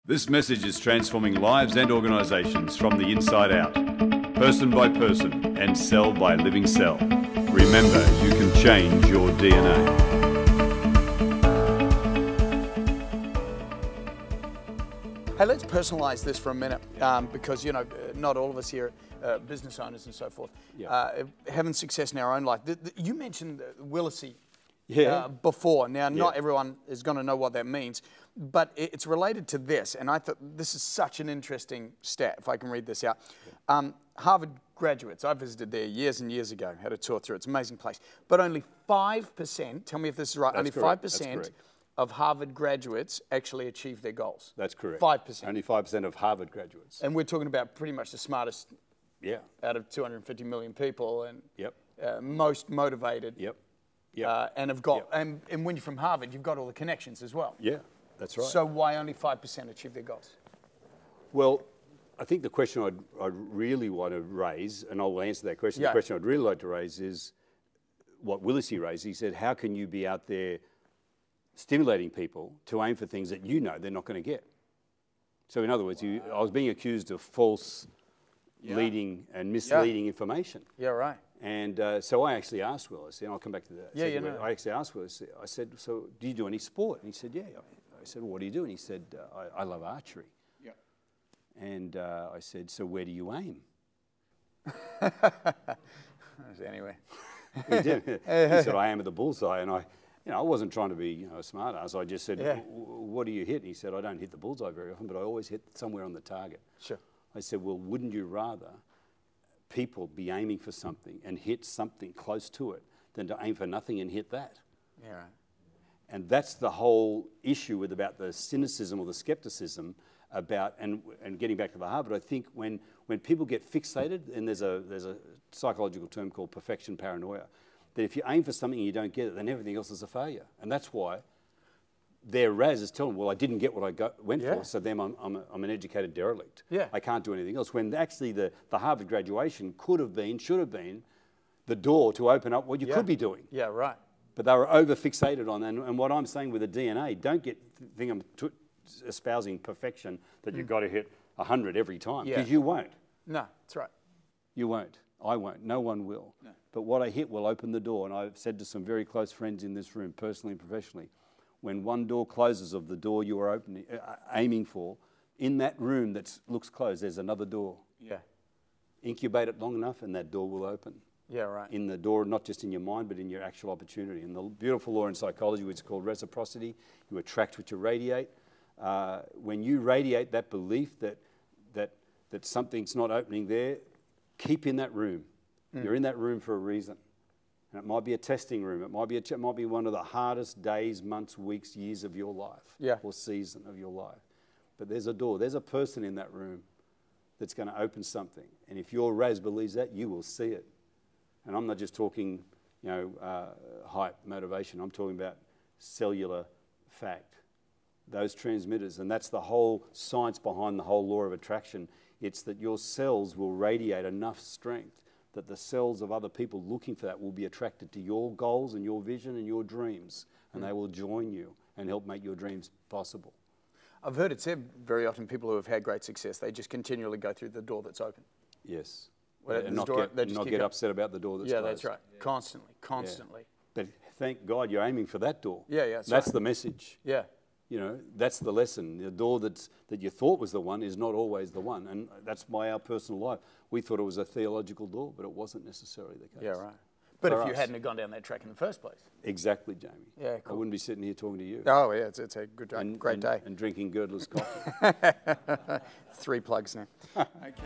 This message is transforming lives and organisations from the inside out, person by person and cell by living cell. Remember, you can change your DNA. Hey, let's personalise this for a minute, because, you know, not all of us here are business owners and so forth. Having success in our own life. You mentioned Willisy before. Now, not everyone is going to know what that means, but it's related to this, and I thought this is such an interesting stat, if I can read this out. Harvard graduates, I visited there years and years ago, had a tour through, it's an amazing place, but only 5%, tell me if this is right, only 5% of Harvard graduates actually achieve their goals. That's correct. 5%. Only 5% of Harvard graduates. And we're talking about pretty much the smartest out of 250 million people, and most motivated. And have got, and when you're from Harvard, you've got all the connections as well. Yeah, that's right. So why only 5% achieve their goals? Well, I think the question I'd really want to raise, and I'll answer that question, the question I'd really like to raise is what Willisy raised. He said, how can you be out there stimulating people to aim for things that you know they're not going to get? So in other words, I was being accused of false leading and misleading information. Yeah, right. And so I actually asked Willis, and I'll come back to that. I actually asked Willis, I said, so do you do any sport? And he said, yeah. I said, well, what do you do? And he said, I love archery. Yeah. And I said, so where do you aim? Anyway. He did. He said, I aim at the bullseye. And I wasn't trying to be a smart ass. I just said, what do you hit? And he said, I don't hit the bullseye very often, but I always hit somewhere on the target. Sure. I said, well, wouldn't you rather people be aiming for something and hit something close to it than to aim for nothing and hit that? Yeah. And that's the whole issue about the cynicism or the skepticism about, and getting back to the Harvard, I think when people get fixated, and there's a psychological term called perfection paranoia, that if you aim for something and you don't get it, then everything else is a failure. And that's why their RAS is telling them, well, I didn't get what I went for, so then I'm an educated derelict. Yeah. I can't do anything else. When actually the Harvard graduation should have been the door to open up what you could be doing. Yeah, right. But they were over-fixated on that. And what I'm saying with the DNA, don't think I'm espousing perfection, that you've got to hit 100 every time, because you won't. No, that's right. You won't. I won't. No one will. No. But what I hit will open the door. And I've said to some very close friends in this room, personally and professionally, when one door closes of the door you are aiming for, in that room that looks closed, there's another door. Yeah. Incubate it long enough and that door will open. Yeah, right. In the door, not just in your mind, but in your actual opportunity. And the beautiful law in psychology, which is called reciprocity, you attract what you radiate. When you radiate that belief that something's not opening there, keep in that room. You're in that room for a reason. And it might be a testing room. It might be one of the hardest days, months, weeks, years of your life, or season of your life. But there's a door. There's a person in that room that's going to open something. And if your RAS believes that, you will see it. And I'm not just talking, hype, motivation. I'm talking about cellular fact. Those transmitters, and that's the whole science behind the whole law of attraction. It's that your cells will radiate enough strength that the cells of other people looking for that will be attracted to your goals and your vision and your dreams, and they will join you and help make your dreams possible. I've heard it said very often, people who have had great success, they just continually go through the door that's open. Yes. And not get upset about the door that's closed. Yeah, that's right. Constantly. But thank God you're aiming for that door. Yeah, that's the message. Yeah. That's the lesson. The door that you thought was the one is not always the one. And that's our personal life. We thought it was a theological door, but it wasn't necessarily the case. Yeah, right. But if you hadn't have gone down that track in the first place. Exactly, Jamie. Yeah, cool. I wouldn't be sitting here talking to you. Oh, yeah, it's a good day. Great day. And drinking Girdler's coffee. 3 plugs now. Okay.